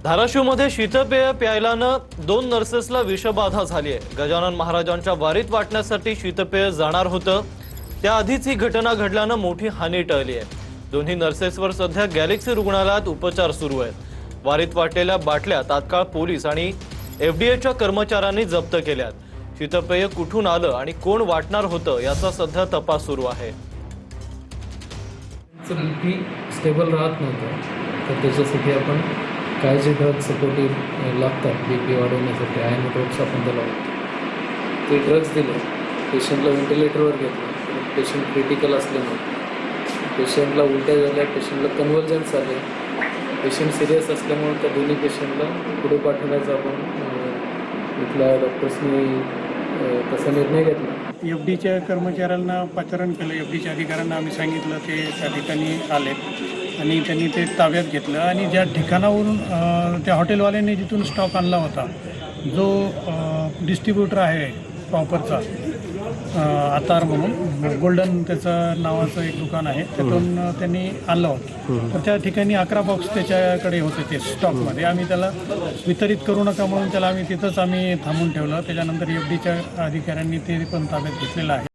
धाराशिवमध्ये शीतपेय प्यायल्यानं 2 नर्सेसला विषबाधा झाली आहे। गजानन महाराजांच्या वारीत वाटण्यासाठी शीतपेय जाणार होतं, त्याआधीच ही घटना घडल्यानं मोठी हानी टळली आहे। दोन्ही नर्सेसवर सध्या गॅलेक्सी रुग्णालयात उपचार सुरू आहेत। वारीत वाटलेल्या बाटल्या तात्काळ पोलीस आणि एफडीएच्या कर्मचाऱ्यांनी जप्त केल्यात। शीतपेय कुठून आलं आणि कोण वाटणार होतं याचा सध्या तपास सुरू आहे। बीपी स्टेबल राहत नव्हतं, तर त्याच्यासाठी आपण काय जे ड्रग सपोर्टिव्ह लागतात बीपी वाढवण्यासाठी आयर्न ड्रग्स आपण त्याला वापरतो। ते ड्रग्स दिले, पेशंटला व्हेंटिलेटरवर घेतलं। पेशंट क्रिटिकल असल्यामुळे पेशंटला उलट्या झाल्या, पेशंटला कन्व्हर्जन्स आले। पेशंट सिरियस असल्यामुळे त्या दोन्ही पेशंटला पुढे पाठवण्याचा आपण इथल्या डॉक्टर्सनी तसा निर्णय घेतला। एफडीच्या कर्मचाऱ्यांना पाचारण केलं, एफडीच्या अधिकाऱ्यांना आम्ही सांगितलं, ते त्या ठिकाणी आले आणि त्यांनी ते ताब्यात घेतलं आणि ज्या ठिकाणावरून त्या हॉटेलवाल्यांनी जिथून स्टॉक आणला होता, जो डिस्ट्रीब्युटर आहे प्रॉपरचा आतार म्हणून गोल्डन त्याचं नावाचं एक दुकान आहे, त्यातून त्यांनी आणलं होतं। तर त्या ठिकाणी 11 बॉक्स त्याच्याकडे होते ते स्टॉकमध्ये। आम्ही त्याला वितरित करू नका म्हणून त्याला आम्ही तिथंच थांबून ठेवलं। त्याच्यानंतर एफडीच्या अधिकाऱ्यांनी ते पण ताब्यात घेतलेलं आहे।